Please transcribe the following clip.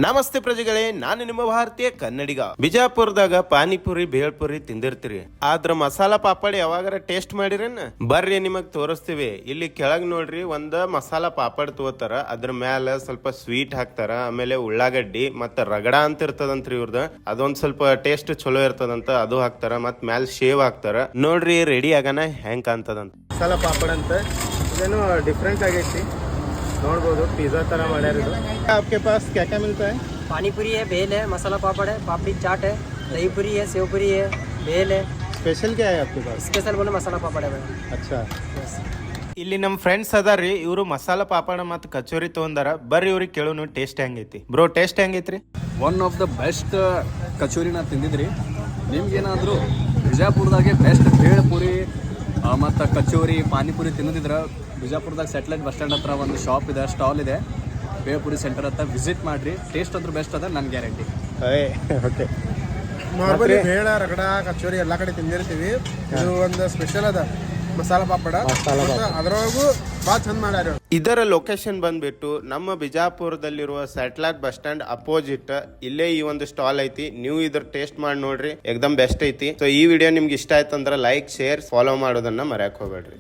ನಮಸ್ತೆ ಪ್ರಜೆಗಳೇ, ನಾನು ನಿಮ್ಮ ಭಾರತೀಯ ಕನ್ನಡಿಗ. ಬಿಜಾಪುರದಾಗ ಪಾನಿಪುರಿ ಬೇಳ್ಪುರಿ ತಿಂದಿರ್ತೀರಿ, ಆದ್ರ ಮಸಾಲಾ ಪಾಪಡ್ ಯಾವಾಗಾರ ಟೇಸ್ಟ್ ಮಾಡಿರೇನ? ಬರ್ರಿ ನಿಮಗ್ ತೋರಿಸ್ತೀವಿ. ಇಲ್ಲಿ ಕೆಳಗ್ ನೋಡ್ರಿ, ಒಂದ್ ಮಸಾಲಾ ಪಾಪಡ್ ತಗೋತಾರ, ಅದ್ರ ಮ್ಯಾಲ ಸ್ವಲ್ಪ ಸ್ವೀಟ್ ಹಾಕ್ತಾರ, ಆಮೇಲೆ ಉಳ್ಳಾಗಡ್ಡಿ ಮತ್ತ ರಗಡ ಅಂತ ಇರ್ತದಂತ್ರಿ ಇವ್ರದ, ಅದೊಂದ್ ಸ್ವಲ್ಪ ಟೇಸ್ಟ್ ಚಲೋ ಇರ್ತದಂತ ಅದು ಹಾಕ್ತಾರ, ಮತ್ ಮ್ಯಾಲ ಶೇವ್ ಹಾಕ್ತಾರ. ನೋಡ್ರಿ ರೆಡಿ ಆಗನ ಹೆಂಗ್ ಕಾಣ್ತದಂತ. ಮಸಾಲಾ ಪಾಪಡ್ ಅಂತ ಇದೇನು ಡಿಫ್ರೆಂಟ್ ಆಗೈತಿ, ನೋಡ್ಬೋದು पिज्जा तरह ಮಾಡ್ಯಾರ ಇದು. आपके पास क्या क्या मिलता है? पानी पूरी है, भेल है, मसाला पापड़ है, पापड़ी चाट है, दही पूरी है, सेव पूरी है, भेल है. स्पेशल क्या है आपके पास? स्पेशल बोले मसाला पापड़ है भाई. अच्छा. ಇಲ್ಲಿ ನಮ್ಮ ಫ್ರೆಂಡ್ಸ್ ಅದಾರಿ, ಇವರು ಮಸಾಲಾ ಪಾಪಡ ಮತ್ತು ಕಚೋರಿ ತೊಗೊಂಡಾರ. ಬರ್ರಿ ಇವ್ರಿಗೆ ಕೇಳೋನು ಟೇಸ್ಟ್ ಹೆಂಗೈತಿ. ಬ್ರೋ ಟೇಸ್ಟ್ ಹೆಂಗೈತ್ರಿ? ಒನ್ ಆಫ್ ದ ಬೆಸ್ಟ್ ಕಚೋರಿನ ತಿಂದಿದ್ರಿ. ನಿಮ್ಗೇನಾದರೂ ಬಿಜಾಪುರದಾಗೆ ಬೆಸ್ಟ್ ಭೇಳ್ ಪುರಿ ಮತ್ತು ಕಚೋರಿ ಪಾನಿಪುರಿ ತಿನ್ನೋದಿದ್ರೆ ಬಿಜಾಪುರದಾಗ ಸ್ಯಾಟಲೈಟ್ ಬಸ್ ಸ್ಟ್ಯಾಂಡ್ ಹತ್ರ ಒಂದು ಶಾಪ್ ಇದೆ, ಸ್ಟಾಲ್ ಇದೆ, ಬೇಳ್ಪುರಿ ಸೆಂಟರ್ ಹತ್ರ ವಿಸಿಟ್ ಮಾಡಿರಿ. ಟೇಸ್ಟ್ ಅಂತೂ ಬೆಸ್ಟ್ ಅದ, ನನ್ನ ಗ್ಯಾರಂಟಿ. ಓಕೆ. ನಾರ್ಮಲಿ ಬೇಳ ರಗಡ ಕಚೋರಿ ಎಲ್ಲ ಕಡೆ ತಿಂದಿರ್ತೀವಿ, ಇದು ಒಂದು ಸ್ಪೆಷಲ್ ಅದ ಮಸಾಲ ಪಾಪಡ, ಅದರೊಳಗೂ ಭಾಳ ಚಂದ ಮಾಡ್ಯಾರ. ಇದರ ಲೊಕೇಶನ್ ಬಂದ್ಬಿಟ್ಟು ನಮ್ಮ ಬಿಜಾಪುರದಲ್ಲಿರುವ ಸ್ಯಾಟಲೈಟ್ ಬಸ್ ಸ್ಟ್ಯಾಂಡ್ ಅಪೋಸಿಟ್ ಇಲ್ಲೇ ಈ ಒಂದು ಸ್ಟಾಲ್ ಐತಿ. ನೀವು ಇದ್ರ ಟೇಸ್ಟ್ ಮಾಡಿ ನೋಡ್ರಿ, ಎಕ್ದಮ್ ಬೆಸ್ಟ್ ಐತಿ. ಸೊ ಈ ವಿಡಿಯೋ ನಿಮ್ಗೆ ಇಷ್ಟ ಆಯ್ತಂದ್ರೆ ಲೈಕ್, ಶೇರ್, ಫಾಲೋ ಮಾಡೋದನ್ನ ಮರ್ಯಾಕ್ ಹೋಗ್ಬೇಡ್ರಿ.